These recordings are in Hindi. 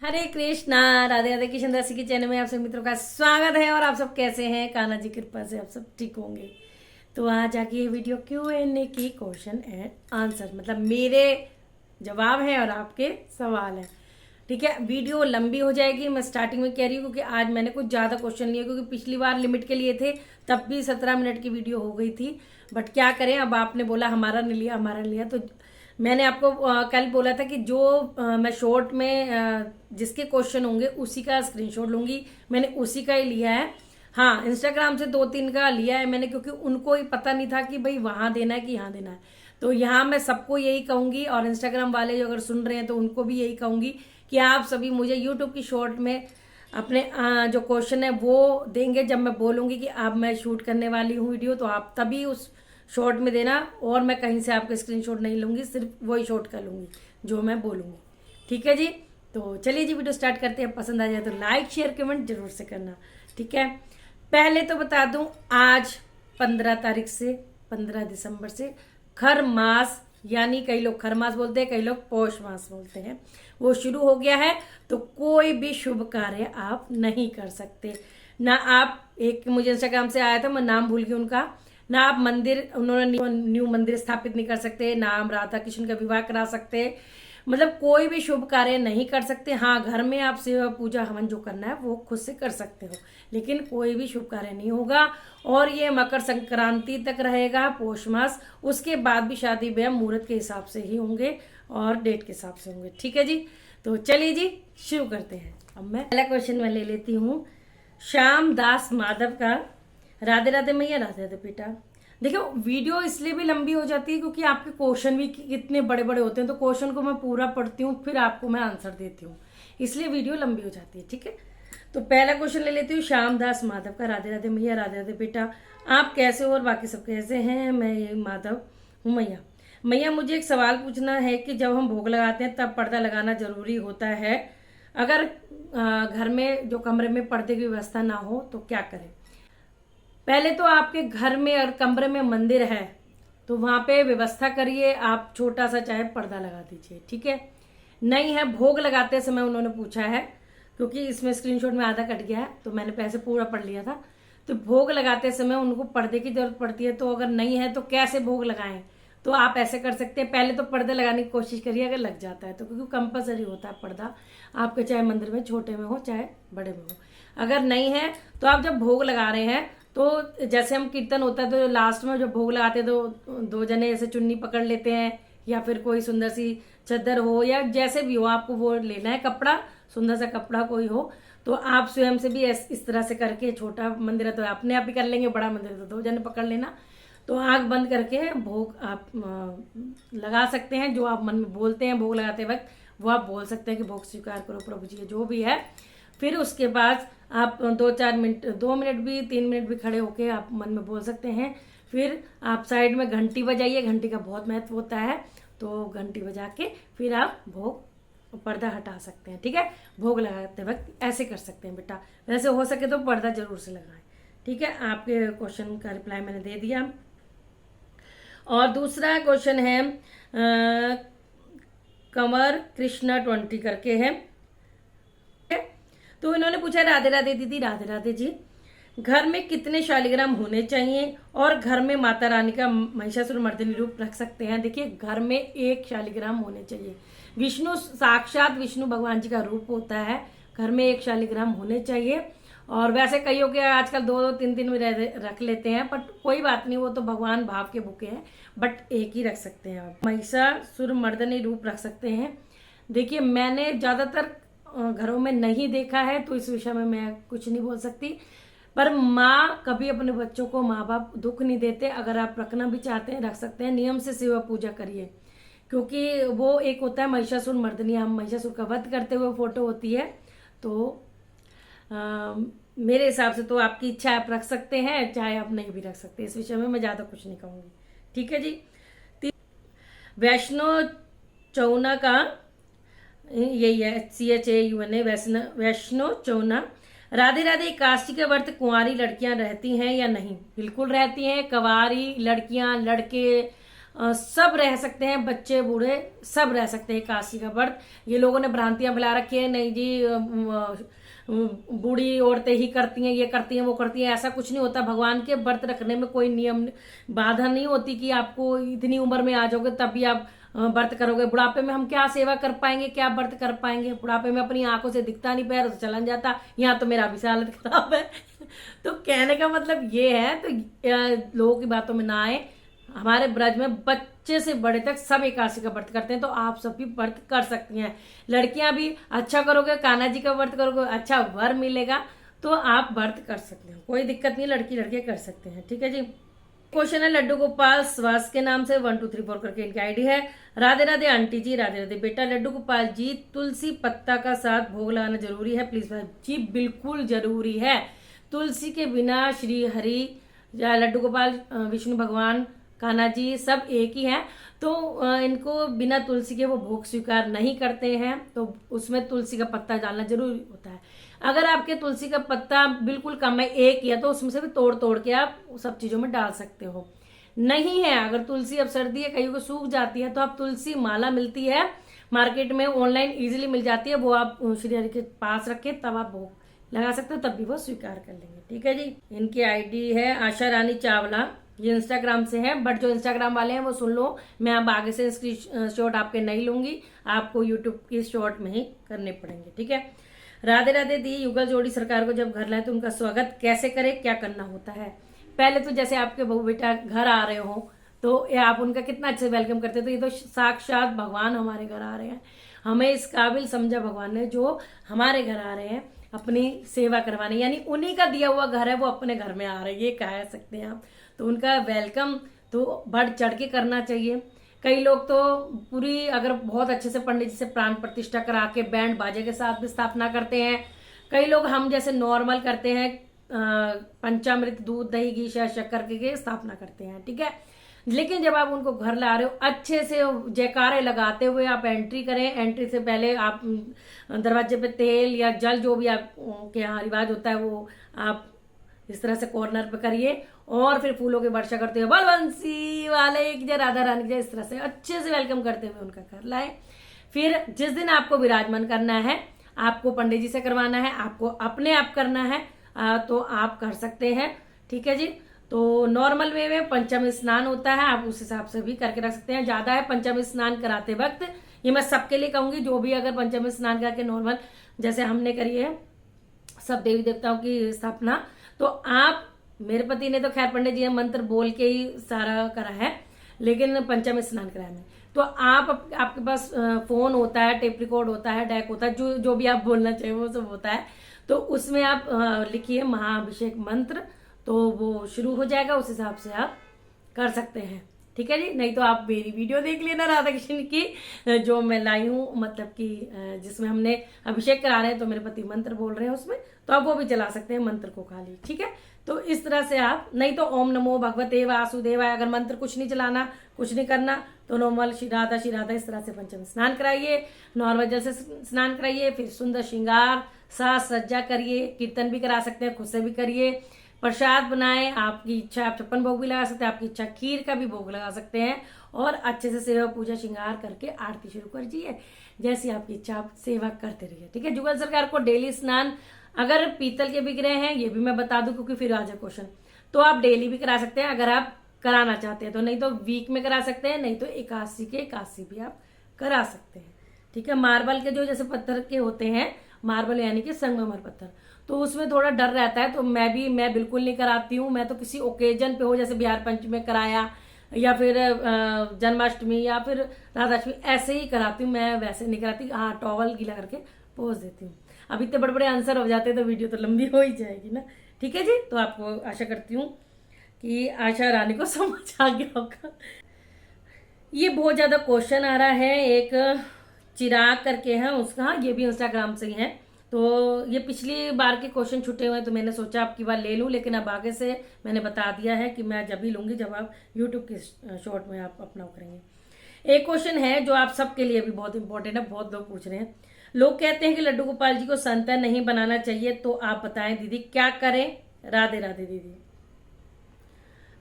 हरे कृष्णा। राधे राधे। कृष्ण दासी के चैनल में आप सब मित्रों का स्वागत है। और आप सब कैसे हैं? कान्हा जी की कृपा से आप सब ठीक होंगे। तो आज आगे ये वीडियो Q&A की क्वेश्चन एंड आंसर, मतलब मेरे जवाब है और आपके सवाल है। ठीक है, वीडियो लंबी हो जाएगी, मैं स्टार्टिंग में कह रही हूँ, क्योंकि आज मैंने कुछ ज़्यादा क्वेश्चन लिए, क्योंकि पिछली बार लिमिट के लिए थे तब भी 17 मिनट की वीडियो हो गई थी। बट क्या करें, अब आपने बोला हमारा नहीं लिया, हमारा लिया, तो मैंने आपको कल बोला था कि जो मैं शॉर्ट में जिसके क्वेश्चन होंगे उसी का स्क्रीनशॉट लूंगी। मैंने उसी का ही लिया है। हाँ, इंस्टाग्राम से 2-3 का लिया है मैंने, क्योंकि उनको ही पता नहीं था कि भाई वहां देना है कि यहाँ देना है। तो यहाँ मैं सबको यही कहूंगी, और इंस्टाग्राम वाले जो अगर सुन रहे हैं तो उनको भी यही कहूंगी कि आप सभी मुझे यूट्यूब की शॉर्ट में अपने जो क्वेश्चन है वो देंगे। जब मैं बोलूंगी कि अब मैं शूट करने वाली हूँ वीडियो, तो आप तभी उस शॉर्ट में देना, और मैं कहीं से आपके स्क्रीनशॉट नहीं लूंगी, सिर्फ वही शॉर्ट कर लूंगी जो मैं बोलूंगी। ठीक है जी। तो चलिए जी, वीडियो स्टार्ट करते हैं। पसंद आ जाए तो लाइक शेयर कमेंट जरूर से करना। ठीक है, पहले तो बता दूं, आज 15 तारीख से 15 दिसंबर से खर मास, यानी कई लोग खर मास बोलते हैं, कई लोग पौष मास बोलते हैं, वो शुरू हो गया है। तो कोई भी शुभ कार्य आप नहीं कर सकते ना। आप, एक मुझे इंस्टाग्राम से आया था, मैं नाम भूल गई उनका, ना आप मंदिर, उन्होंने न्यू मंदिर स्थापित नहीं कर सकते, ना हम राधा कृष्ण का विवाह करा सकते, मतलब कोई भी शुभ कार्य नहीं कर सकते। हाँ, घर में आप सेवा पूजा हवन जो करना है वो खुद से कर सकते हो, लेकिन कोई भी शुभ कार्य नहीं होगा। और ये मकर संक्रांति तक रहेगा, पौष मास। उसके बाद भी शादी ब्याह मुहूर्त के हिसाब से ही होंगे और डेट के हिसाब से होंगे। ठीक है जी। तो चलिए जी, शुरू करते हैं। अब मैं पहला क्वेश्चन मैं ले लेती हूँ श्याम दास माधव का। राधे राधे मैया, राधे राधे बेटा। देखो, वीडियो इसलिए भी लंबी हो जाती है क्योंकि आपके क्वेश्चन भी कितने बड़े बड़े होते हैं, तो क्वेश्चन को मैं पूरा पढ़ती हूँ, फिर आपको मैं आंसर देती हूँ, इसलिए वीडियो लंबी हो जाती है। ठीक है, तो पहला क्वेश्चन ले लेती हूँ श्याम दास माधव का। राधे राधे मैया, राधे राधे बेटा। आप कैसे हो और बाकी सब कैसे हैं? मैं ये माधव हूँ मैया। मैया, मुझे एक सवाल पूछना है कि जब हम भोग लगाते हैं तब पर्दा लगाना जरूरी होता है? अगर घर में जो कमरे में पर्दे की व्यवस्था ना हो तो क्या करें? पहले तो आपके घर में और कमरे में मंदिर है तो वहां पे व्यवस्था करिए, आप छोटा सा चाहे पर्दा लगा दीजिए। ठीक है, नहीं है, भोग लगाते समय उन्होंने पूछा है, क्योंकि इसमें स्क्रीनशॉट में आधा कट गया है तो मैंने पैसे पूरा पढ़ लिया था। तो भोग लगाते समय उनको पर्दे की जरूरत पड़ती है, तो अगर नहीं है तो कैसे भोग लगाएं? तो आप ऐसे कर सकते हैं, पहले तो पर्दे लगाने की कोशिश करिए, अगर लग जाता है तो, क्योंकि कंपलसरी होता है पर्दा आपके, चाहे मंदिर में छोटे में हो चाहे बड़े में हो। अगर नहीं है तो आप जब भोग लगा रहे हैं तो जैसे हम कीर्तन होता है तो लास्ट में जब भोग लगाते हैं तो 2 जने ऐसे चुन्नी पकड़ लेते हैं, या फिर कोई सुंदर सी चादर हो, या जैसे भी हो आपको वो लेना है कपड़ा, सुंदर सा कपड़ा कोई हो, तो आप स्वयं से भी इस तरह से करके, छोटा मंदिर है तो अपने आप ही कर लेंगे, बड़ा मंदिर है तो 2 जने पकड़ लेना, तो आंख बंद करके भोग आप लगा सकते हैं। जो आप मन में बोलते हैं भोग लगाते वक्त वो आप बोल सकते हैं कि भोग स्वीकार करो प्रभु जी, जो भी है। फिर उसके बाद आप 2-4 मिनट, 2 मिनट भी, 3 मिनट भी खड़े होके आप मन में बोल सकते हैं। फिर आप साइड में घंटी बजाइए, घंटी का बहुत महत्व होता है, तो घंटी बजा के फिर आप भोग पर्दा हटा सकते हैं। ठीक है, भोग लगाते वक्त ऐसे कर सकते हैं बेटा। वैसे हो सके तो पर्दा जरूर से लगाएं। ठीक है, आपके क्वेश्चन का रिप्लाई मैंने दे दिया। और दूसरा क्वेश्चन है कंवर कृष्णा 20 करके है, तो इन्होंने पूछा, राधे राधे दीदी, राधे राधे जी, घर में कितने शालिग्राम होने चाहिए और घर में माता रानी का महिषासुर मर्दिनी रूप रख सकते हैं? देखिए, घर में 1 शालिग्राम होने चाहिए। विष्णु, साक्षात विष्णु भगवान जी का रूप होता है, घर में 1 शालिग्राम होने चाहिए। और वैसे कईयों के आजकल 2-2, 3-3 में रख लेते हैं, बट कोई बात नहीं, वो तो भगवान भाव के भूखे हैं, बट 1 ही रख सकते हैं आप। महिषासुर मर्दिनी रूप रख सकते हैं। देखिए, मैंने ज्यादातर घरों में नहीं देखा है, तो इस विषय में मैं कुछ नहीं बोल सकती, पर माँ कभी अपने बच्चों को, माँ बाप दुख नहीं देते। अगर आप रखना भी चाहते हैं रख सकते हैं, नियम से सेवा पूजा करिए, क्योंकि वो एक होता है महिषासुर मर्दिनी, हम महिषासुर का वध करते हुए फोटो होती है। तो मेरे हिसाब से तो आपकी इच्छा, आप रख सकते हैं, चाहे आप नहीं भी रख सकते, इस विषय में मैं ज्यादा कुछ नहीं कहूंगी। ठीक है जी। वैष्णो चौना का, यही है CHAUNA, वैष्णो चौना। राधे राधे, काशी के व्रत कुंवारी लड़कियां रहती हैं या नहीं? बिल्कुल रहती हैं, कुंवारी लड़कियां, लड़के, सब रह सकते हैं, बच्चे बूढ़े सब रह सकते हैं एकादशी का व्रत। ये लोगों ने भ्रांतियां फैला रखी है, नहीं जी बूढ़ी औरतें ही करती हैं, ये करती हैं, वो करती हैं, ऐसा कुछ नहीं होता। भगवान के व्रत रखने में कोई नियम बाधा नहीं होती कि आपको इतनी उम्र में आ जाओगे तब भी आप व्रत करोगे। बुढ़ापे में हम क्या सेवा कर पाएंगे, क्या व्रत कर पाएंगे? बुढ़ापे में अपनी आंखों से दिखता नहीं, पैर से चलन जाता। यहाँ तो मेरा भी हालत खराब है। तो कहने का मतलब ये है, तो लोगों की बातों में ना आए। हमारे ब्रज में बच्चे से बड़े तक सब एकादशी का व्रत करते हैं, तो आप सब भी व्रत कर सकती हैं। लड़कियां भी अच्छा करोगे, कान्हा जी का व्रत करोगे, अच्छा वर मिलेगा, तो आप व्रत कर सकते हो, कोई दिक्कत नहीं, लड़की लड़के कर सकते हैं। ठीक है जी। क्वेश्चन है लड्डू गोपाल स्वास्थ्य के नाम से 1 2 3 4 करके इनकी आईडी है। राधे राधे आंटी जी, राधे राधे बेटा। लड्डू गोपाल जी, तुलसी पत्ता का साथ भोग लगाना जरूरी है प्लीज भाई जी? बिल्कुल जरूरी है। तुलसी के बिना श्री हरि या लड्डू गोपाल विष्णु भगवान कान्हा जी सब एक ही हैं, तो इनको बिना तुलसी के वो भोग स्वीकार नहीं करते हैं, तो उसमें तुलसी का पत्ता डालना जरूरी होता है। अगर आपके तुलसी का पत्ता बिल्कुल कम है, एक ही है, तो उसमें से भी तोड़ तोड़ के आप सब चीजों में डाल सकते हो। नहीं है, अगर तुलसी अब सर्दी है, कहीं को सूख जाती है, तो आप तुलसी माला मिलती है मार्केट में, ऑनलाइन इजीली मिल जाती है, वो आप श्री हरि के पास रखे तब आप भोग लगा सकते हो, तब भी वो स्वीकार कर लेंगे। ठीक है जी। इनकी आईडी है आशा रानी चावला, ये इंस्टाग्राम से है, बट जो इंस्टाग्राम वाले हैं वो सुन लो, मैं अब आगे से स्क्रीन शॉट आपके नहीं लूंगी, आपको यूट्यूब की शॉर्ट में ही करने पड़ेंगे। ठीक है। राधे राधे दी। युगल जोड़ी सरकार को जब घर लाए तो उनका स्वागत कैसे करें, क्या करना होता है? पहले तो जैसे आपके बहू बेटा घर आ रहे हो तो आप उनका कितना अच्छे वेलकम करते, तो ये तो साक्षात भगवान हमारे घर आ रहे हैं, हमें इस काबिल समझा भगवान ने जो हमारे घर आ रहे हैं अपनी सेवा करवाने, यानी उन्हीं का दिया हुआ घर है, वो अपने घर में आ रहे हैं, ये कह सकते हैं आप। तो उनका वेलकम तो बढ़ चढ़ के करना चाहिए। कई लोग तो पूरी अगर बहुत अच्छे से पंडित जी से प्राण प्रतिष्ठा करा के बैंड बाजे के साथ भी स्थापना करते हैं। कई लोग हम जैसे नॉर्मल करते हैं, पंचामृत दूध दही घी शहद शक्कर के स्थापना करते हैं। ठीक है। लेकिन जब आप उनको घर ला रहे हो, अच्छे से जयकारे लगाते हुए आप एंट्री करें। एंट्री से पहले आप दरवाजे पे तेल या जल जो भी आपके यहाँ रिवाज होता है वो आप इस तरह से कॉर्नर पे करिए, और फिर फूलों की वर्षा करते हुए बलवंशी वाले की जय, राधा रानी की जय, इस तरह से अच्छे से वेलकम करते हुए उनका घर लाए। फिर जिस दिन आपको विराजमान करना है, आपको पंडित जी से करवाना है, आपको अपने आप करना है, तो आप कर सकते हैं। ठीक है जी। तो नॉर्मल वे में पंचम स्नान होता है, आप उस हिसाब से भी करके रख सकते हैं। ज्यादा है पंचम स्नान कराते वक्त, ये मैं सबके लिए कहूंगी, जो भी अगर पंचम स्नान करके नॉर्मल जैसे हमने करी है सब देवी देवताओं की स्थापना, तो आप, मेरे पति ने तो खैर पंडित जी मंत्र बोल के ही सारा करा है, लेकिन पंचम स्नान कराया में तो आपके पास फोन होता है, टेप रिकॉर्ड होता है, डेक होता है, जो भी आप बोलना चाहिए वो सब होता है, तो उसमें आप लिखिए महाअभिषेक मंत्र, तो वो शुरू हो जाएगा, उस हिसाब से आप कर सकते हैं। ठीक है जी। नहीं तो आप मेरी वीडियो देख लेना राधा कृष्ण की, जो मैं लाई हूँ, मतलब कि जिसमें हमने अभिषेक करा रहे हैं, तो मेरे पति मंत्र बोल रहे हैं उसमें, तो आप वो भी चला सकते हैं मंत्र को खाली। ठीक है। तो इस तरह से आप, नहीं तो ओम नमो भगवते वासुदेवाय, अगर मंत्र कुछ नहीं चलाना, कुछ नहीं करना, तो नॉर्मल श्री राधा इस तरह से पंचम स्नान कराइए, नॉर्मल जल से स्नान कराइए, फिर सुंदर श्रृंगार साज सज्जा करिए, कीर्तन भी करा सकते हैं, खुद से भी करिए, प्रसाद बनाएं, आपकी इच्छा आप 56 भोग भी लगा सकते हैं, आपकी इच्छा खीर का भी भोग लगा सकते हैं, और अच्छे से सेवा पूजा श्रृंगार करके आरती शुरू कर दीजिए, जैसी आपकी इच्छा आप सेवा करते रहिए। ठीक है। जुगल सरकार को डेली स्नान, अगर पीतल के बिक रहे हैं, ये भी मैं बता दूं क्योंकि फिर आ जाए क्वेश्चन, तो आप डेली भी करा सकते हैं अगर आप कराना चाहते हैं तो, नहीं तो वीक में करा सकते हैं, नहीं तो एकादशी के एकादशी भी आप करा सकते हैं। ठीक है। मार्बल के जो जैसे पत्थर के होते हैं, मार्बल यानी कि संगमरमर पत्थर, तो उसमें थोड़ा डर रहता है, तो मैं बिल्कुल नहीं कराती हूँ। मैं तो किसी ओकेजन पे हो, जैसे बिहार पंचमी में कराया, या फिर जन्माष्टमी, या फिर राधाष्टमी, ऐसे ही कराती हूँ, मैं वैसे नहीं कराती। हाँ, टॉवल गीला करके पोज देती हूँ। अब इतने बड़े बड़े आंसर हो जाते हैं तो वीडियो तो लंबी हो ही जाएगी ना। ठीक है जी। तो आपको आशा करती हूँ कि आशा रानी को समझ आ गया होगा। ये बहुत ज्यादा क्वेश्चन आ रहा है, एक चिराग करके है उसका, ये भी इंस्टाग्राम से ही है, तो ये पिछली बार के क्वेश्चन छूटे हुए हैं, तो मैंने सोचा आपकी बार ले लूं, लेकिन अब आगे से मैंने बता दिया है कि मैं जब ही लूंगी जब आप यूट्यूब के शॉर्ट में आप अपना करेंगे। एक क्वेश्चन है जो आप सबके लिए भी बहुत इंपॉर्टेंट है, बहुत लोग पूछ रहे हैं। लोग कहते हैं कि लड्डू गोपाल जी को संता नहीं बनाना चाहिए, तो आप बताएं दीदी क्या करें? राधे राधे दीदी।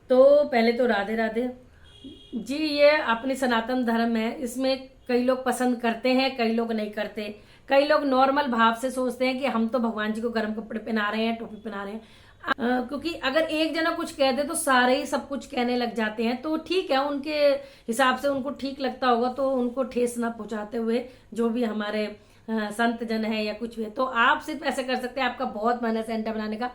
तो पहले तो राधे राधे। जी, ये अपनी सनातन धर्म है, इसमें कई लोग पसंद करते हैं, कई लोग नहीं करते। कई लोग नॉर्मल भाव से सोचते हैं कि हम तो भगवान जी को गर्म कपड़े पहना रहे हैं, टोपी पहना रहे हैं। क्योंकि अगर एक जना कुछ कह दे तो सारे ही सब कुछ कहने लग जाते हैं, तो ठीक है, उनके हिसाब से उनको ठीक लगता होगा, तो उनको ठेस ना पहुंचाते हुए जो भी हमारे संत जन है या कुछ भी है, तो आप सिर्फ ऐसे कर सकते हैं। आपका बहुत मन है सेंटा बनाने का,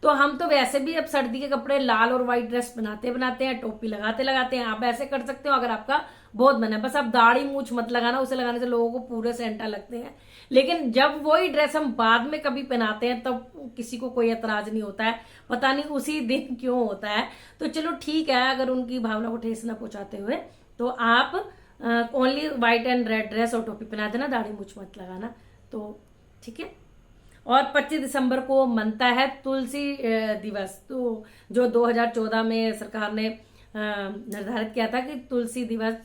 तो हम तो वैसे भी अब सर्दी के कपड़े लाल और व्हाइट ड्रेस बनाते बनाते हैं, टोपी लगाते लगाते हैं, आप ऐसे कर सकते हो अगर आपका बहुत मन है। बस आप दाढ़ी मूछ मत लगाना, उसे लगाने से लोगों को पूरे सेंटा लगते हैं। लेकिन जब वही ड्रेस हम बाद में कभी पहनाते हैं तब किसी को कोई एतराज नहीं होता है, पता नहीं उसी दिन क्यों होता है। तो चलो ठीक है, अगर उनकी भावना को ठेस न पहुंचाते हुए तो आप only white and red dress और टोपी पहना देना, दाढ़ी मूछ मत लगाना, तो ठीक है। और 25 दिसंबर को मनता है तुलसी दिवस, तो जो 2014 में सरकार ने निर्धारित किया था कि तुलसी दिवस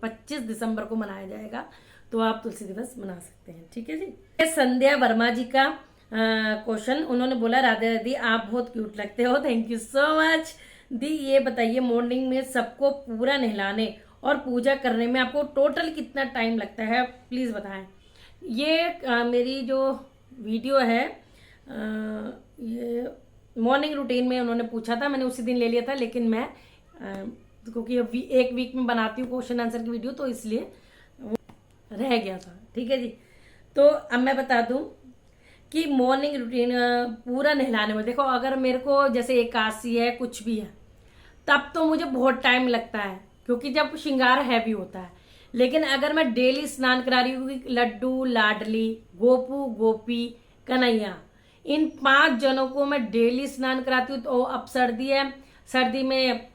25 दिसंबर को मनाया जाएगा, तो आप तुलसी दिवस मना सकते हैं, ठीक है जी। संध्या वर्मा जी का क्वेश्चन, उन्होंने बोला राधे राधे आप बहुत क्यूट लगते हो, थैंक यू सो मच दी। ये बताइए मॉर्निंग में सबको पूरा नहलाने और पूजा करने में आपको टोटल कितना टाइम लगता है, प्लीज बताएं। ये मेरी जो वीडियो है ये मॉर्निंग रूटीन में उन्होंने पूछा था, मैंने उसी दिन ले लिया था, लेकिन मैं क्योंकि एक वीक में बनाती हूँ क्वेश्चन आंसर की वीडियो, तो इसलिए रह गया था, ठीक है जी। तो अब मैं बता दूं कि मॉर्निंग रूटीन पूरा नहलाने में, देखो अगर मेरे को जैसे एकादशी है कुछ भी है तब तो मुझे बहुत टाइम लगता है, क्योंकि जब श्रृंगार हैवी होता है। लेकिन अगर मैं डेली स्नान करा रही हूँ, लड्डू लाडली गोपू गोपी कन्हैया, इन 5 जनों को मैं डेली स्नान कराती हूँ, तो अब सर्दी है, सर्दी में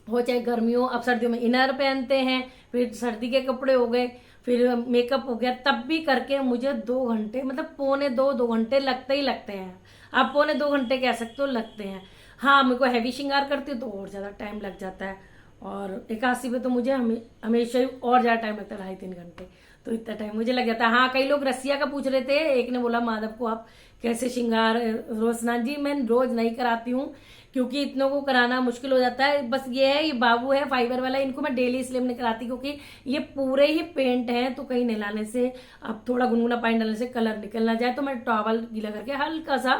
हो चाहे गर्मियों, अब सर्दियों में इनर पहनते हैं, फिर सर्दी के कपड़े हो गए, फिर मेकअप हो गया, तब भी करके मुझे 2 घंटे, मतलब पौने 2 घंटे लगते ही लगते हैं। आप पौने 2 घंटे कह सकते हो, लगते हैं। हाँ, मेरे को हैवी श्रृंगार करती हूँ तो और ज़्यादा टाइम लग जाता है, और एकादशी पे तो मुझे हमेशा ही और ज़्यादा टाइम लगता है, 2.5-3 घंटे, तो इतना टाइम मुझे लग जाता है। हाँ, कई लोग रसिया का पूछ रहे थे, एक ने बोला माधव को आप कैसे श्रृंगार रोज स्नान, जी मैं रोज नहीं कराती हूँ क्योंकि इतनों को कराना मुश्किल हो जाता है। बस ये है, ये बाबू है फाइबर वाला, इनको मैं डेली इसलिए नहीं कराती क्योंकि ये पूरे ही पेंट हैं, तो कहीं नहलाने से, अब थोड़ा गुनगुना पानी डालने से कलर निकल ना जाए, तो मैं टॉवल गीला करके हल्का सा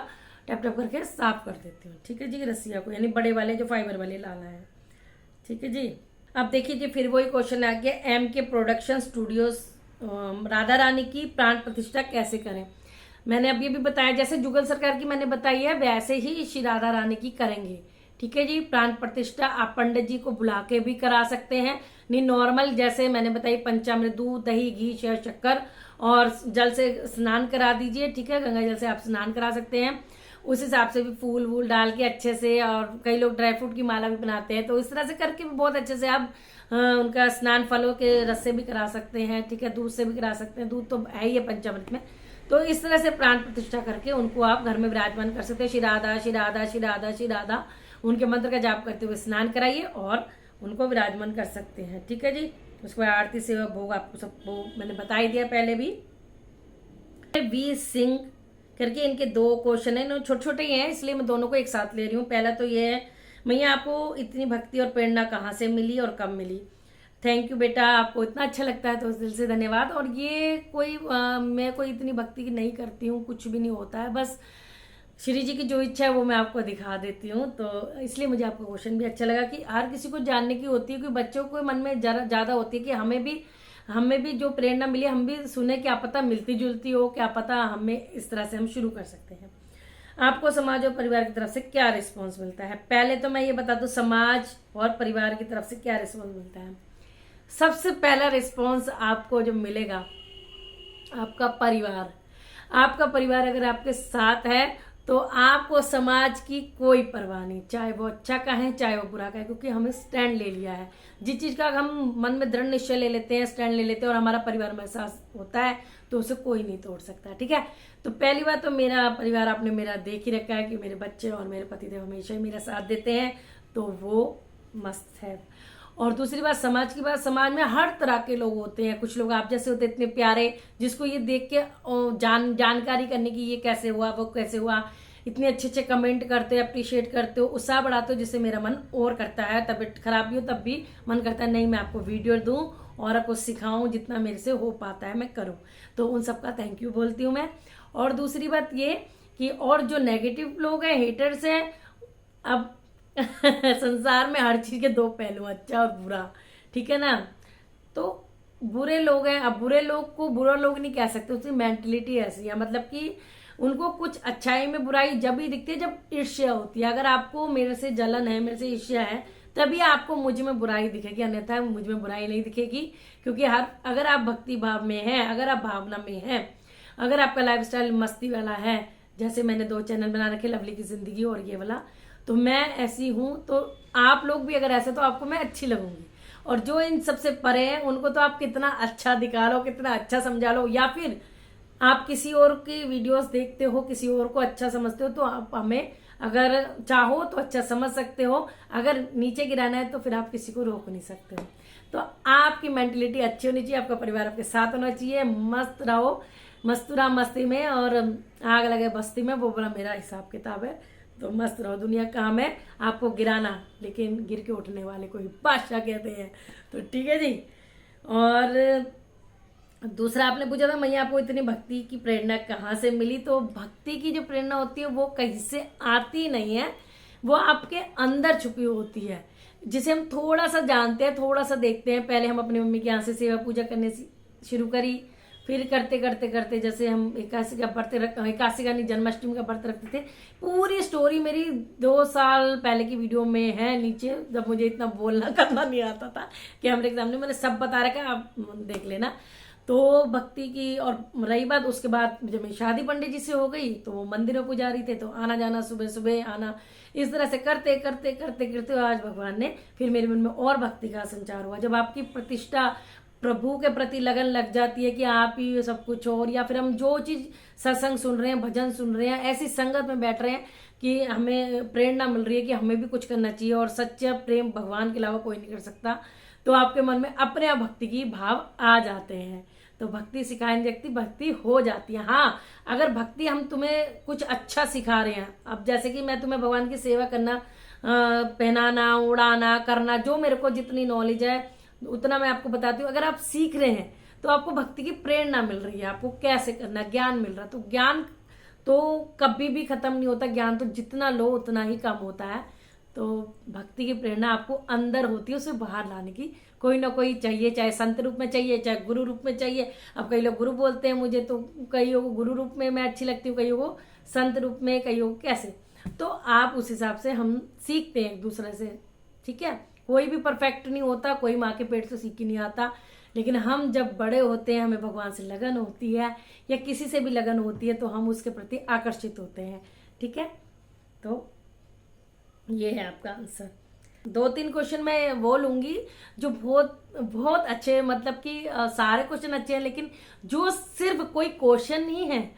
टैप टैप करके साफ कर देती हूँ, ठीक है जी। रसिया को, यानी बड़े वाले जो फाइबर वाले लाना है, ठीक है जी। अब देखिए जी, फिर वही क्वेश्चन आ गया, एम के प्रोडक्शन स्टूडियोज राधा रानी की प्राण प्रतिष्ठा कैसे करें। मैंने अभी भी बताया, जैसे जुगल सरकार की मैंने बताई है वैसे ही श्री राधा रानी की करेंगे, ठीक है जी। प्राण प्रतिष्ठा आप पंडित जी को बुला के भी करा सकते हैं, नहीं नॉर्मल जैसे मैंने बताई पंचामृत, दूध दही घी शहद शक्कर और जल से स्नान करा दीजिए, ठीक है। गंगा जल से आप स्नान करा सकते हैं, उस हिसाब से भी फूल वूल डाल के अच्छे से, और कई लोग ड्राई फ्रूट की माला भी बनाते हैं, तो इस तरह से करके भी बहुत अच्छे से आप उनका स्नान फलों के रस से भी करा सकते हैं, ठीक है। दूध से भी करा सकते हैं, दूध तो है ही है पंचामृत में, तो इस तरह से प्राण प्रतिष्ठा करके उनको आप घर में विराजमान कर सकते हैं। श्री राधा श्री राधा श्री राधा श्री राधा उनके मंत्र का जाप करते हुए स्नान कराइए और उनको विराजमान कर सकते हैं, ठीक है जी। उसके बाद आरती सेवा भोग आपको सबको मैंने बता ही दिया पहले भी। वी सिंह करके इनके 2 क्वेश्चन है, छोटे छोटे ही हैं इसलिए मैं दोनों को एक साथ ले रही हूँ। पहला तो ये है, मैया आपको इतनी भक्ति और प्रेरणा कहाँ से मिली और कब मिली। थैंक यू बेटा, आपको इतना अच्छा लगता है तो उस दिल से धन्यवाद। और ये कोई मैं कोई इतनी भक्ति नहीं करती हूँ, कुछ भी नहीं होता है, बस श्री जी की जो इच्छा है वो मैं आपको दिखा देती हूँ, तो इसलिए मुझे आपका क्वेश्चन भी अच्छा लगा कि हर किसी को जानने की होती है, क्योंकि बच्चों को मन में ज़्यादा होती है कि हमें भी जो प्रेरणा मिली हम भी सुने, क्या पता मिलती जुलती हो, क्या पता हमें इस तरह से हम शुरू कर सकते हैं। आपको समाज और परिवार की तरफ से क्या रिस्पॉन्स मिलता है। पहले तो मैं ये बता दूं, समाज और परिवार की तरफ से क्या रिस्पॉन्स मिलता है। सबसे पहला रिस्पॉन्स आपको जो मिलेगा, आपका परिवार, आपका परिवार अगर आपके साथ है तो आपको समाज की कोई परवाह नहीं, चाहे वो अच्छा कहे चाहे वो बुरा कहे, क्योंकि हमें स्टैंड ले लिया है। जिस चीज का हम मन में दृढ़ निश्चय ले लेते हैं, स्टैंड ले लेते हैं, और हमारा परिवार में एहसास होता है, तो उसे कोई नहीं तोड़ सकता, ठीक है। तो पहली बात तो मेरा परिवार आपने मेरा देख ही रखा है कि मेरे बच्चे और मेरे पतिदेव हमेशा ही मेरा साथ देते हैं, तो वो मस्त है। और दूसरी बात समाज की बात, समाज में हर तरह के लोग होते हैं, कुछ लोग आप जैसे होते हैं इतने प्यारे, जिसको ये देख के जानकारी करने की ये कैसे हुआ वो कैसे हुआ, इतने अच्छे अच्छे कमेंट करते हो, अप्रिशिएट करते हो, उत्साह बढ़ाते हो, जिससे मेरा मन और करता है। तबीयत खराब भी हो तब भी मन करता है नहीं मैं आपको वीडियो दूं और आपको सिखाऊं, जितना मेरे से हो पाता है मैं करूं। तो उन सबका थैंक यू बोलती हूँ मैं। और दूसरी बात ये कि और जो नेगेटिव लोग हैं, हेटर्स हैं, अब संसार में हर चीज के दो पहलू, अच्छा और बुरा, ठीक है ना। तो बुरे लोग हैं, अब बुरे लोग को बुरा लोग नहीं कह सकते, उसकी मेंटलिटी ऐसी है, मतलब कि उनको कुछ अच्छाई में बुराई जब ही दिखती है जब ईर्ष्या होती है। अगर आपको मेरे से जलन है, मेरे से ईर्ष्या है, तभी आपको मुझ में बुराई दिखेगी, अन्यथा मुझ में बुराई नहीं दिखेगी। क्योंकि अगर आप भक्ति भाव में हैं, अगर आप भावना में हैं, अगर आपका लाइफस्टाइल मस्ती वाला है, जैसे मैंने 2 चैनल बना रखे, लवली की जिंदगी और ये वाला, तो मैं ऐसी हूं, तो आप लोग भी अगर ऐसे, तो आपको मैं अच्छी लगूंगी। और जो इन सबसे परे हैं उनको तो आप कितना अच्छा दिखा लो, कितना अच्छा समझा लो, या फिर आप किसी और की वीडियोस देखते हो, किसी और को अच्छा समझते हो, तो आप हमें अगर चाहो तो अच्छा समझ सकते हो, अगर नीचे गिराना है तो फिर आप किसी को रोक नहीं सकते हो। तो आपकी मेंटलिटी अच्छी होनी चाहिए, आपका परिवार आपके साथ होना चाहिए, मस्त रहो, मस्तूरा मस्ती में और आग लगे बस्ती में, वो बड़ा मेरा हिसाब किताब है। तो मस्त रहो, दुनिया काम है आपको गिराना, लेकिन गिर के उठने वाले को ही बादशाह कहते हैं। तो ठीक है जी। और दूसरा आपने पूछा था मैया आपको इतनी भक्ति की प्रेरणा कहाँ से मिली। तो भक्ति की जो प्रेरणा होती है वो कहीं से आती नहीं है, वो आपके अंदर छुपी होती है, जिसे हम थोड़ा सा जानते हैं, थोड़ा सा देखते हैं। पहले हम अपनी मम्मी के यहाँ से सेवा पूजा करने शुरू करी, फिर करते करते करते जैसे हम एकादशी का व्रत एकादशी का नहीं, जन्माष्टमी का व्रत रखते थे। पूरी स्टोरी मेरी 2 साल पहले की वीडियो में है नीचे, जब मुझे इतना बोलना करना नहीं आता था कैमरे के सामने, मैंने सब बता रखा है, आप देख लेना। तो भक्ति की, और रही बात उसके बाद जब मेरी शादी पंडित जी से हो गई, तो वो मंदिर में पुजारी थे, तो आना जाना सुबह सुबह आना, इस तरह से करते करते करते करते आज भगवान ने फिर मेरे मन में और भक्ति का संचार हुआ। जब आपकी प्रतिष्ठा प्रभु के प्रति लगन लग जाती है कि आप ही सब कुछ हो, और या फिर हम जो चीज सत्संग सुन रहे हैं, भजन सुन रहे हैं, ऐसी संगत में बैठ रहे हैं कि हमें प्रेरणा मिल रही है कि हमें भी कुछ करना चाहिए, और सच्चा प्रेम भगवान के अलावा कोई नहीं कर सकता, तो आपके मन में अपने आप भक्ति की भाव आ जाते हैं। तो भक्ति सिखाए व्यक्ति भक्ति हो जाती है। हाँ, अगर भक्ति हम तुम्हें कुछ अच्छा सिखा रहे हैं, अब जैसे कि मैं तुम्हें भगवान की सेवा करना, पहनाना, उड़ाना, करना, जो मेरे को जितनी नॉलेज है उतना मैं आपको बताती हूँ। अगर आप सीख रहे हैं तो आपको भक्ति की प्रेरणा मिल रही है, आपको कैसे करना, ज्ञान मिल रहा है। तो ज्ञान तो कभी भी खत्म नहीं होता, ज्ञान तो जितना लो उतना ही कम होता है। तो भक्ति की प्रेरणा आपको अंदर होती है, उसे बाहर लाने की कोई ना कोई चाहिए, चाहे संत रूप में चाहिए, चाहे गुरु रूप में चाहिए। अब कई लोग गुरु बोलते हैं मुझे, तो कईयों को गुरु रूप में मैं अच्छी लगती हूँ, कईयों को संत रूप में, कईयों को कैसे। तो आप उस हिसाब से हम सीखते हैं एक दूसरे से, ठीक है। कोई भी परफेक्ट नहीं होता, कोई माँ के पेट से सीख ही नहीं आता, लेकिन हम जब बड़े होते हैं, हमें भगवान से लगन होती है या किसी से भी लगन होती है, तो हम उसके प्रति आकर्षित होते हैं, ठीक है। तो ये है आपका आंसर। 2-3 क्वेश्चन मैं वो लूंगी जो बहुत बहुत अच्छे, मतलब कि सारे क्वेश्चन अच्छे हैं, लेकिन जो सिर्फ कोई क्वेश्चन नहीं है,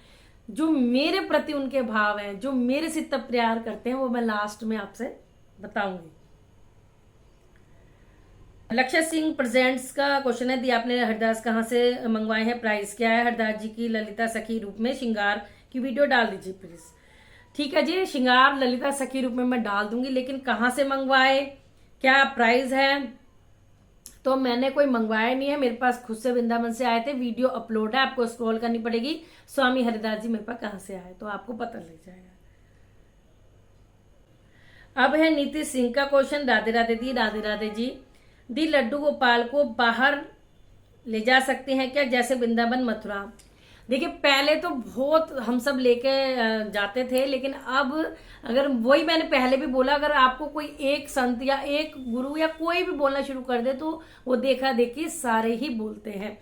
जो मेरे प्रति उनके भाव हैं, जो मेरे से तब प्यार करते हैं, वो मैं लास्ट में आपसे बताऊंगी। लक्ष्य सिंह प्रेजेंट्स का क्वेश्चन है, दी आपने हरदास कहाँ से मंगवाए हैं, प्राइस क्या है। हरदास जी की ललिता सखी रूप में श्रृंगार की वीडियो डाल दीजिए प्लीज। ठीक है जी, श्रृंगार ललिता सखी रूप में मैं डाल दूंगी, लेकिन कहाँ से मंगवाए, क्या प्राइस है, तो मैंने कोई मंगवाया नहीं है, मेरे पास खुद से वृंदावन से आए थे। वीडियो अपलोड है, आपको स्क्रॉल करनी पड़ेगी, स्वामी हरिदास जी मेरे पास कहाँ से आए, तो आपको पता लग जाएगा। अब है नीति सिंह का क्वेश्चन। राधे राधे दी, राधे राधे जी। दी लड्डू गोपाल को बाहर ले जा सकते हैं क्या, जैसे वृंदावन मथुरा। देखिए पहले तो बहुत हम सब लेके जाते थे, लेकिन अब अगर वही मैंने पहले भी बोला, अगर आपको कोई एक संत या एक गुरु या कोई भी बोलना शुरू कर दे, तो वो देखा देखी सारे ही बोलते हैं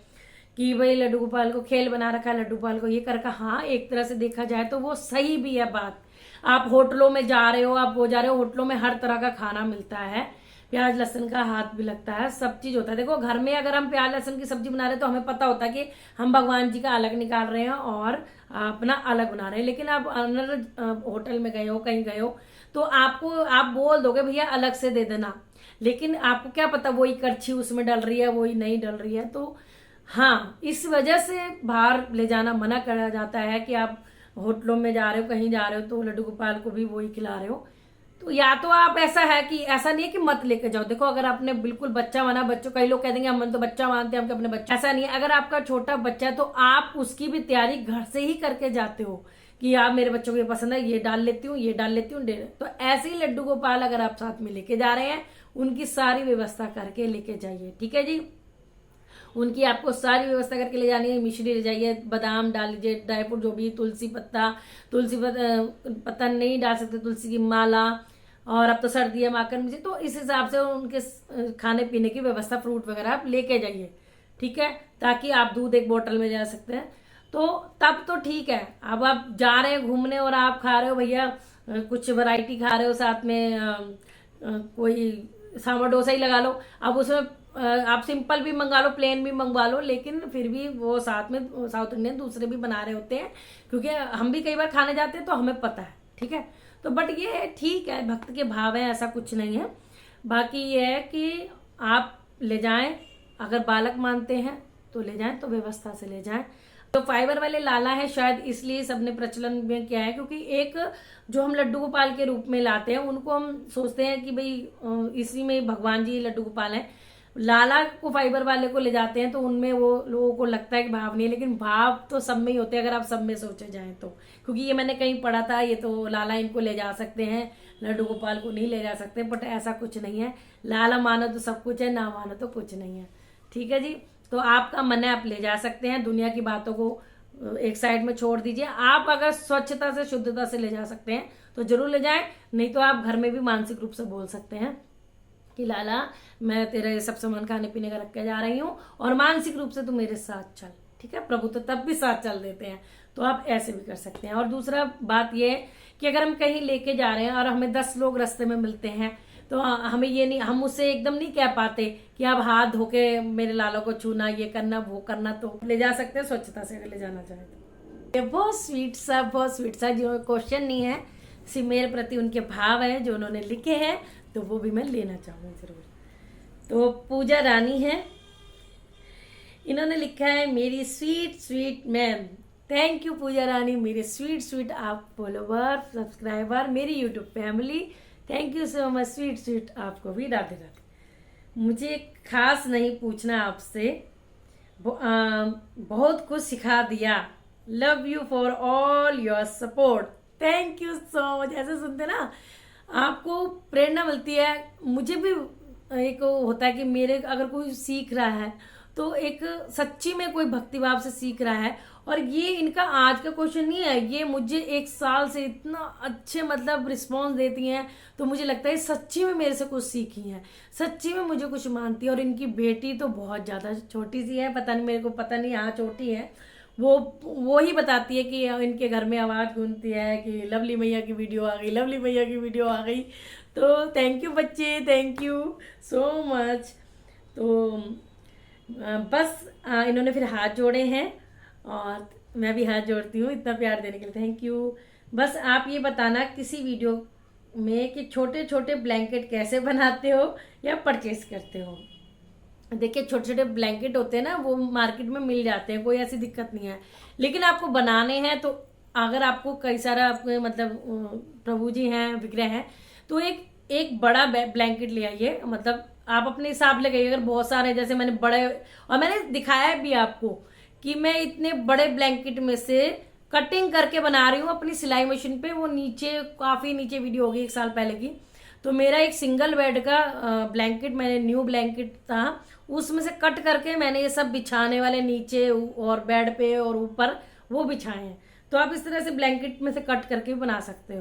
कि भाई लड्डू गोपाल को खेल बना रखा है, लड्डू गोपाल को ये कर रखा। हाँ, एक तरह से देखा जाए तो वो सही भी है बात। आप होटलों में जा रहे हो, आप वो जा रहे हो, होटलों में हर तरह का खाना मिलता है, प्याज लहसुन का हाथ भी लगता है, सब चीज होता है। देखो घर में अगर हम प्याज लहसुन की सब्जी बना रहे हैं तो हमें पता होता है कि हम भगवान जी का अलग निकाल रहे हैं और अपना अलग बना रहे हैं। लेकिन आप अनर होटल में गए हो, कहीं गए हो, तो आप बोल दोगे भैया अलग से दे देना, लेकिन आपको क्या पता वही करछी उसमें डल रही है, वही नहीं डल रही है। तो हाँ, इस वजह से बाहर ले जाना मना करा जाता है कि आप होटलों में जा रहे हो, कहीं जा रहे हो, तो लड्डू गोपाल को भी वही खिला रहे हो। तो या तो आप ऐसा है कि ऐसा नहीं है कि मत लेके जाओ। देखो अगर आपने बिल्कुल बच्चा माना, बच्चों कई लोग कह देंगे हम तो बच्चा मानते हैं, हम अपने बच्चा, ऐसा नहीं है। अगर आपका छोटा बच्चा है तो आप उसकी भी तैयारी घर से ही करके जाते हो कि आप मेरे बच्चों को ये पसंद है, ये डाल लेती हूँ, ये डाल लेती हूँ। तो ऐसे ही लड्डू गोपाल अगर आप साथ में लेके जा रहे हैं, उनकी सारी व्यवस्था करके लेके जाइए, ठीक है जी। उनकी आपको सारी व्यवस्था करके ले जानी है। मिश्री ले जाइए, बादाम डाल लीजिए, ड्राई फ्रूट जो भी, तुलसी पत्ता नहीं डाल सकते, तुलसी की माला, और अब तो सर्दी है, माखन मुझे, तो इस हिसाब से उनके खाने पीने की व्यवस्था, फ्रूट वगैरह आप लेके जाइए, ठीक है। ताकि आप दूध एक बोतल में जा सकते हैं, तो तब तो ठीक है। अब आप जा रहे हैं घूमने और आप खा रहे हो भैया कुछ वैरायटी खा रहे हो, साथ में कोई सांभर डोसा ही लगा लो। अब उसमें आप सिंपल भी मंगा लो, प्लेन भी मंगवा लो, लेकिन फिर भी वो साथ में साउथ इंडियन दूसरे भी बना रहे होते हैं, क्योंकि हम भी कई बार खाने जाते हैं तो हमें पता है, ठीक है। तो बट ये ठीक है, भक्त के भाव है, ऐसा कुछ नहीं है। बाकी ये है कि आप ले जाएं, अगर बालक मानते हैं तो ले जाएं, तो व्यवस्था से ले जाएं। तो फाइबर वाले लाला है, शायद इसलिए सबने प्रचलन में किया है, क्योंकि एक जो हम लड्डू गोपाल के रूप में लाते हैं उनको हम सोचते हैं कि भाई इसी में भगवान जी लड्डू गोपाल हैं। लाला को फाइबर वाले को ले जाते हैं तो उनमें वो लोगों को लगता है कि भाव नहीं है, लेकिन भाव तो सब में ही होते हैं अगर आप सब में सोचे जाएं तो। क्योंकि ये मैंने कहीं पढ़ा था, ये तो लाला इनको ले जा सकते हैं, लड्डू गोपाल को नहीं ले जा सकते, बट ऐसा कुछ नहीं है। लाला मानो तो सब कुछ है, ना मानो तो कुछ नहीं है, ठीक है जी। तो आपका मन है, आप ले जा सकते हैं, दुनिया की बातों को एक साइड में छोड़ दीजिए। आप अगर स्वच्छता से, शुद्धता से ले जा सकते हैं तो जरूर ले जाएं, नहीं तो आप घर में भी मानसिक रूप से बोल सकते हैं कि लाला मैं तेरे सब सामान खाने पीने का रख के जा रही हूँ और मानसिक रूप से तू मेरे साथ चल, ठीक है। प्रभु तो तब भी साथ चल देते हैं, तो आप ऐसे भी कर सकते हैं। और दूसरा बात यह है कि अगर हम कहीं लेके जा रहे हैं और हमें 10 लोग रास्ते में मिलते हैं, तो हमें ये नहीं, हम उससे एकदम नहीं कह पाते कि आप हाथ धोके मेरे लाला को छूना, ये करना, वो करना, तो ले जा सकते हैं स्वच्छता से अगर ले जाना चाहे तो। ये बहुत स्वीट सा जो क्वेश्चन नहीं है, सिर्फ मेरे प्रति उनके भाव है जो उन्होंने लिखे हैं, तो वो भी मैं लेना चाहूँगी जरूर। तो पूजा रानी है, इन्होंने लिखा है मेरी स्वीट मैम। थैंक यू पूजा रानी, मेरे स्वीट आप फॉलोवर, सब्सक्राइबर, मेरी YouTube family, thank you so much. Sweet आपको भी राधे राधे। मुझे खास नहीं पूछना आपसे, बहुत कुछ सिखा दिया। Love you for all your support. Thank you so much. ऐसे सुनते ना आपको प्रेरणा मिलती है। मुझे भी एक होता है कि मेरे अगर कोई सीख रहा है तो एक सच्ची में कोई भक्तिभाव से सीख रहा है। और ये इनका आज का क्वेश्चन नहीं है, ये मुझे 1 साल से इतना अच्छे मतलब रिस्पॉन्स देती हैं, तो मुझे लगता है सच्ची में मेरे से कुछ सीखी हैं, सच्ची में मुझे कुछ मानती है। और इनकी बेटी तो बहुत ज़्यादा छोटी सी है, पता नहीं, मेरे को पता नहीं, हाँ छोटी है, वो ही बताती है कि इनके घर में आवाज़ गूंजती है कि लवली मैया की वीडियो आ गई, लवली मैया की वीडियो आ गई। तो थैंक यू बच्चे, थैंक यू सो मच। तो बस इन्होंने फिर हाथ जोड़े हैं और मैं भी हाथ जोड़ती हूँ इतना प्यार देने के लिए, थैंक यू। बस आप ये बताना किसी वीडियो में कि छोटे छोटे ब्लैंकेट कैसे बनाते हो या परचेज करते हो। देखिए छोटे छोटे ब्लैंकेट होते हैं ना, वो मार्केट में मिल जाते हैं, कोई ऐसी दिक्कत नहीं है। लेकिन आपको बनाने हैं तो अगर आपको कई सारा आपके मतलब प्रभु जी हैं, विग्रह हैं, तो एक बड़ा ब्लैंकेट ले आइए। मतलब आप अपने हिसाब लगाइए, अगर बहुत सारे, जैसे मैंने बड़े, और मैंने दिखाया भी आपको कि मैं इतने बड़े ब्लैंकेट में से कटिंग करके बना रही हूँ अपनी सिलाई मशीन पे। वो नीचे काफी नीचे वीडियो होगी 1 साल पहले की। तो मेरा एक सिंगल बेड का ब्लैंकेट, मैंने न्यू ब्लैंकेट था, उसमें से कट करके मैंने ये सब बिछाने वाले नीचे और बेड पे और ऊपर वो बिछाए हैं। तो आप इस तरह से ब्लैंकेट में से कट करके भी बना सकते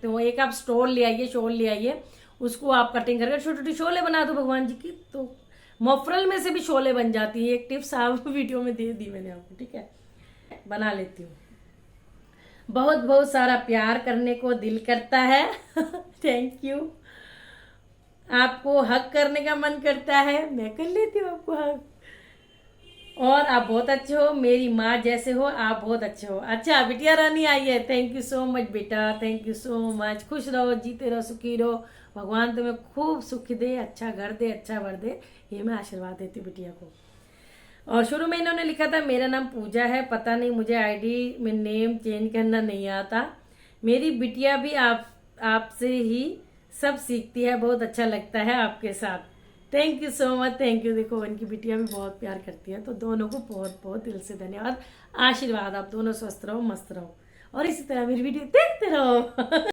हो। एक आप स्टोल ले आइए, शॉल ले आइए, उसको आप कटिंग करके छोटी छोटी शोले बना दो भगवान जी की, तो मफरल में से भी शोले बन जाती है। एक टिप्स आप वीडियो में दे दी मैंने आपको, ठीक है, बना लेती हूँ। बहुत बहुत सारा प्यार करने को दिल करता है थैंक यू। आपको हक करने का मन करता है, मैं कर लेती हूँ आपको हक। और आप बहुत अच्छे हो, मेरी माँ जैसे हो, आप बहुत अच्छे हो। अच्छा बिटिया रानी आई है, थैंक यू सो मच बेटा, थैंक यू सो मच। खुश रहो, जीते रहो, सुखी रहो, भगवान तुम्हें खूब सुख दे, अच्छा घर दे, अच्छा वर दे, ये मैं आशीर्वाद देती हूँ बिटिया को। और शुरू में इन्होंने लिखा था मेरा नाम पूजा है, पता नहीं मुझे आईडी में नेम चेंज करना नहीं आता। मेरी बिटिया भी आपसे ही सब सीखती है, बहुत अच्छा लगता है आपके साथ। Thank you so much, thank you. देखो इनकी बिटिया भी बहुत प्यार करती है, तो दोनों को बहुत बहुत दिल से धन्यवाद, आशीर्वाद। आप दोनों स्वस्थ रहो, मस्त रहो और इसी तरह मेरी वीडियो देखते रहो।